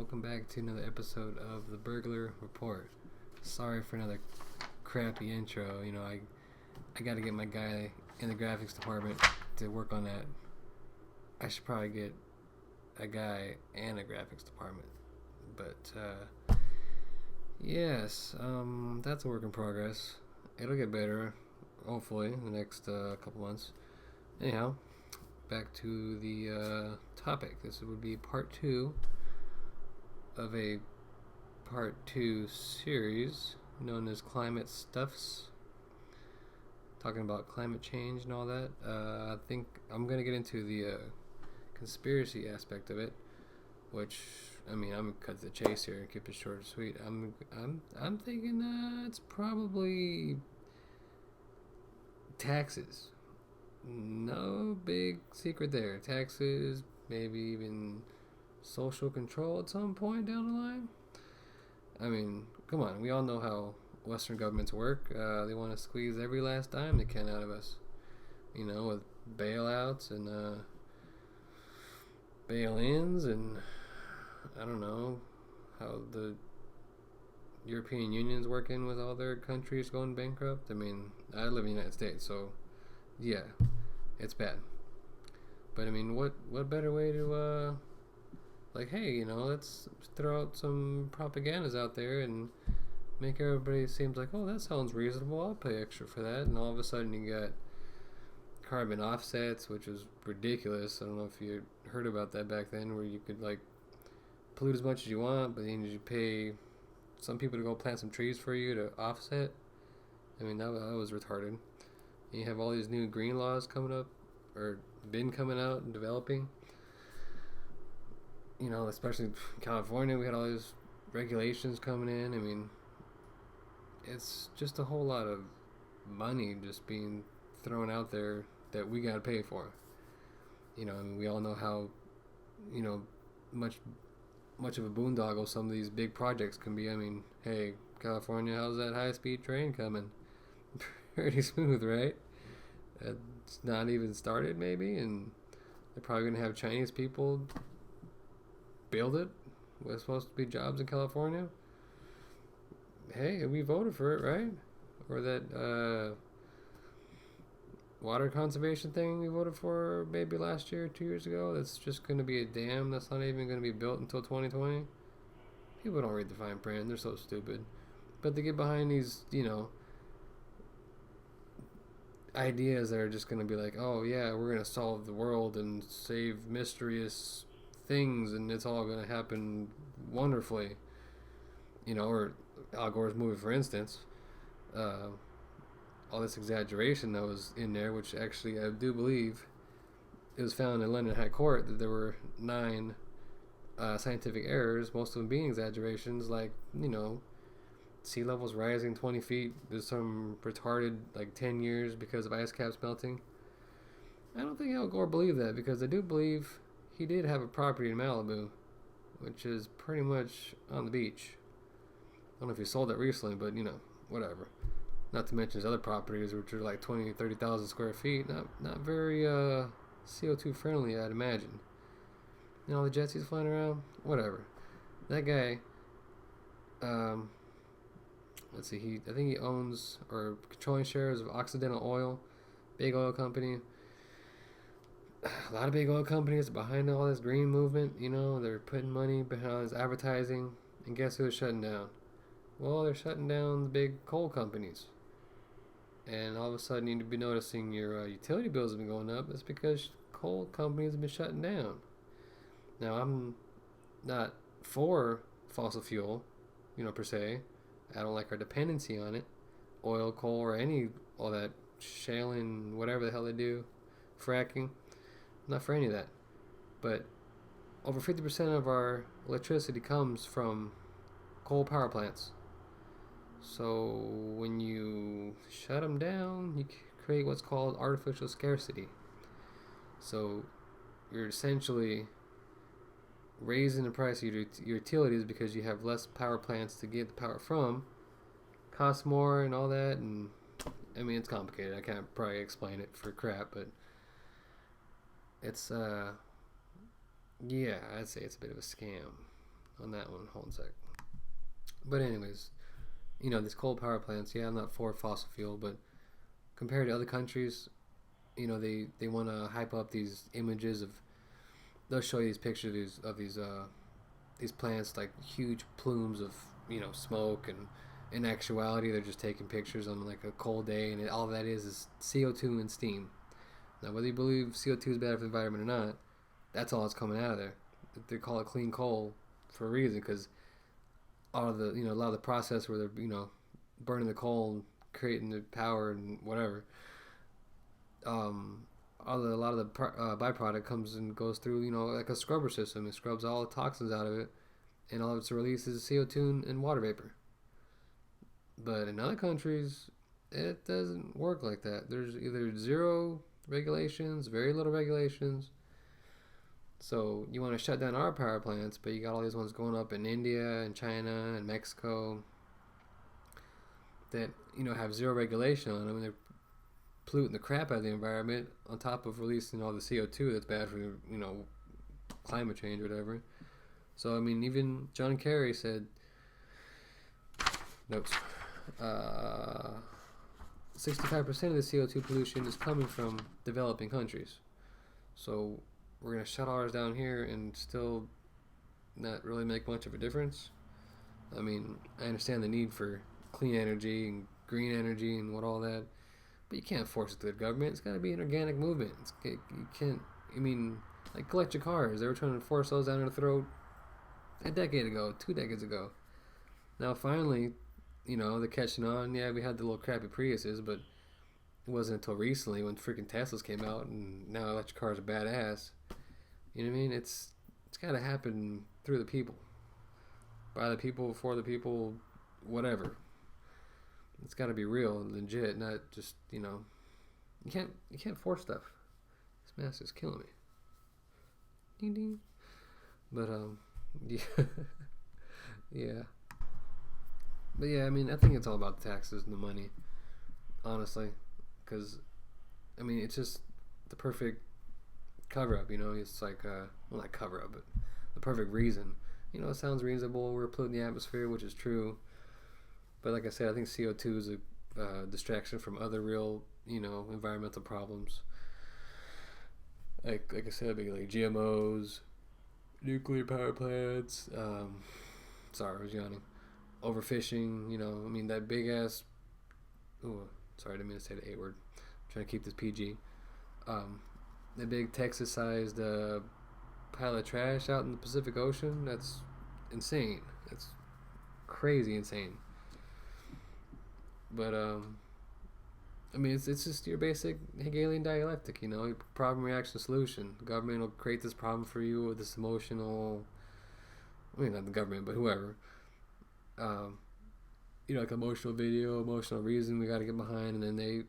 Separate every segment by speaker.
Speaker 1: welcome back to another episode of the Burglar Report. Sorry for another crappy intro. I got to get my guy in the graphics department to work on that. I should probably get a guy and a graphics department. But, yes, that's a work in progress. It'll get better, hopefully, in the next couple months. Anyhow, back to the topic. This would be part 2 of a part 2 series known as Climate Stuffs, talking about climate change and all that. I think I'm going to get into the conspiracy aspect of it, which, I'm going to cut to the chase here and keep it short and sweet. I'm thinking it's probably taxes. No big secret there. Taxes, maybe even social control at some point down the line. Come on. We all know how Western governments work. They want to squeeze every last dime they can out of us. With bailouts and bail-ins, and I don't know how the European Union's working with all their countries going bankrupt. I live in the United States, so yeah, it's bad. But what better way to let's throw out some propagandas out there and make everybody seems like, oh, that sounds reasonable, I'll pay extra for that. And all of a sudden you got carbon offsets, which is ridiculous. I don't know if you heard about that back then, where you could pollute as much as you want, but then you pay some people to go plant some trees for you to offset. That was retarded. And you have all these new green laws coming up, or been coming out and developing. Especially in California, we had all these regulations coming in. It's just a whole lot of money just being thrown out there that we gotta pay for. We all know how, much of a boondoggle some of these big projects can be. Hey, California, how's that high-speed train coming? Pretty smooth, right? It's not even started, maybe, and they're probably going to have Chinese people build it. What's supposed to be jobs in California. Hey, we voted for it, right? Or that water conservation thing we voted for maybe last year, 2 years ago. That's just going to be a dam that's not even going to be built until 2020. People don't read the fine print. They're so stupid. But they get behind these, ideas that are just going to be like, oh yeah, we're going to solve the world and save mysterious things, and it's all going to happen wonderfully. Or Al Gore's movie, for instance. All this exaggeration that was in there, which actually I do believe it was found in London High Court that there were 9 scientific errors, most of them being exaggerations, sea levels rising 20 feet. There's some retarded 10 years because of ice caps melting. I don't think Al Gore believed that, because I do believe he did have a property in Malibu, which is pretty much on the beach. I don't know if he sold it recently, but whatever. Not to mention his other properties, which are 20,000, 30,000 square feet. Not very CO2 friendly, I'd imagine. The jets he's flying around, whatever. That guy, let's see, I think he owns or controlling shares of Occidental Oil, big oil company. A lot of big oil companies are behind all this green movement. They're putting money behind all this advertising. And guess who is shutting down? Well, they're shutting down the big coal companies. And all of a sudden, you need to be noticing your utility bills have been going up. That's because coal companies have been shutting down. Now, I'm not for fossil fuel, per se. I don't like our dependency on it. Oil, coal, or all that shaling, whatever the hell they do, fracking. I'm not for any of that. But over 50% of our electricity comes from coal power plants. So when you shut them down, you create what's called artificial scarcity. So you're essentially raising the price of your utilities because you have less power plants to get the power from. Costs more and all that, and it's complicated. I can't probably explain it for crap, but it's yeah, I'd say it's a bit of a scam. on that one. Hold on a sec. But anyways, these coal power plants. Yeah, I'm not for fossil fuel, but compared to other countries, they want to hype up these images of. They'll show you these pictures of these plants, like huge plumes of smoke, and in actuality they're just taking pictures on like a cold day, and all that is CO2 and steam. Now, whether you believe CO2 is bad for the environment or not, that's all that's coming out of there. They call it clean coal for a reason, because all of the a lot of the process where they're burning the coal and creating the power and whatever. A lot of the byproduct comes and goes through like a scrubber system. It scrubs all the toxins out of it, and all it's releases is CO2 and water vapor. But in other countries, it doesn't work like that. There's either zero regulations, very little regulations. So you want to shut down our power plants, but you got all these ones going up in India and China and Mexico that have zero regulation on them, and they're polluting the crap out of the environment on top of releasing all the CO2 that's bad for climate change or whatever. So even John Kerry said, notes, 65% of the CO2 pollution is coming from developing countries. So we're going to shut ours down here and still not really make much of a difference. I understand the need for clean energy and green energy and all that, but you can't force it to the government. It's got to be an organic movement. You can't, like electric cars. They were trying to force those down our throat a decade ago, 2 decades ago. Now finally, they're catching on. Yeah, we had the little crappy Priuses, but it wasn't until recently when freaking Teslas came out, and now electric cars are badass. You know what I mean? It's got to happen through the people, by the people, for the people, whatever. It's got to be real and legit, not just you can't force stuff. This mask is killing me. Ding ding. But yeah, yeah. But yeah, I think it's all about the taxes and the money, honestly, because it's just the perfect cover up. It's like well, not cover up, but the perfect reason. It sounds reasonable. We're polluting the atmosphere, which is true. But like I said, I think CO2 is a distraction from other real, environmental problems. Like I said, like GMOs, nuclear power plants. Sorry, I was yawning. Overfishing. That big ass. Oh, sorry, I didn't mean to say the A word. I'm trying to keep this PG. The big Texas-sized pile of trash out in the Pacific Ocean. That's insane. That's crazy insane. But it's just your basic Hegelian dialectic, problem, reaction, solution. The government will create this problem for you with this emotional, not the government, but whoever. Like emotional video, emotional reason we got to get behind, and then they,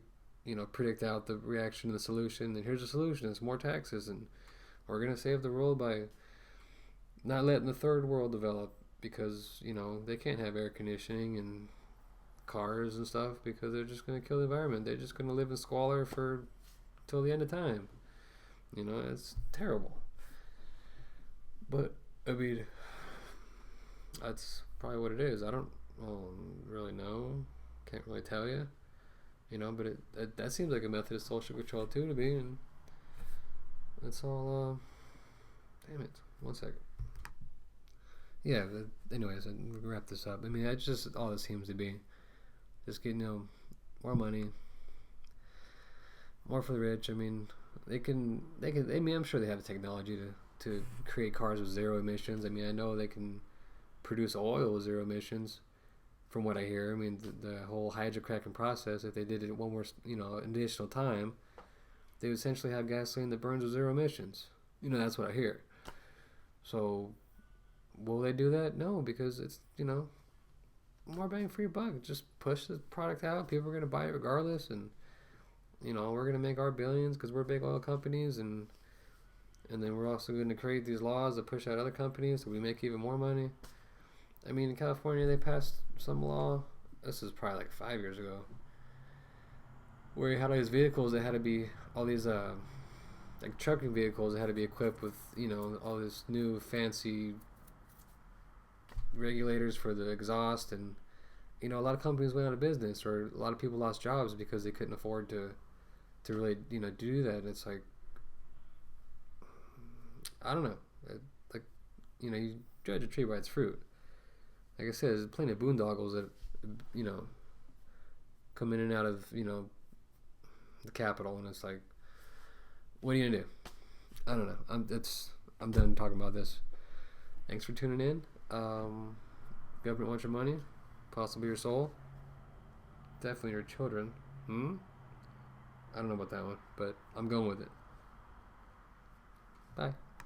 Speaker 1: predict out the reaction to the solution. And here's the solution: it's more taxes, and we're gonna save the world by not letting the third world develop, because they can't have air conditioning and cars and stuff, because they're just going to kill the environment. They're just going to live in squalor till the end of time. It's terrible. But that's probably what it is. I don't really know. Can't really tell you. But that seems like a method of social control too to me, and that's all. Damn it! 1 second. Yeah. Anyways, I wrap this up. That's just all it seems to be. Just getting more money, more for the rich. They can. I'm sure they have the technology to create cars with zero emissions. I know they can produce oil with zero emissions, from what I hear. The whole hydrocracking process, if they did it one more additional time, they would essentially have gasoline that burns with zero emissions. That's what I hear. So will they do that? No, because it's more bang for your buck. Just push the product out. People are going to buy it regardless, and we're going to make our billions because we're big oil companies, and then we're also going to create these laws that push out other companies so we make even more money. In California, they passed some law, this is probably like 5 years ago, where you had all these vehicles that had to be, all these like trucking vehicles that had to be equipped with all this new fancy regulators for the exhaust, and you know, a lot of companies went out of business, or a lot of people lost jobs because they couldn't afford to really, you know, do that. And it's like, I don't know, like, you know, you judge a tree by its fruit. Like I said, there's plenty of boondoggles that, you know, come in and out of, you know, the capital, and it's like, what are you gonna do? I don't know. I'm done talking about this. Thanks for tuning in. Government wants your money, possibly your soul, definitely your children. I don't know about that one, but I'm going with it. Bye.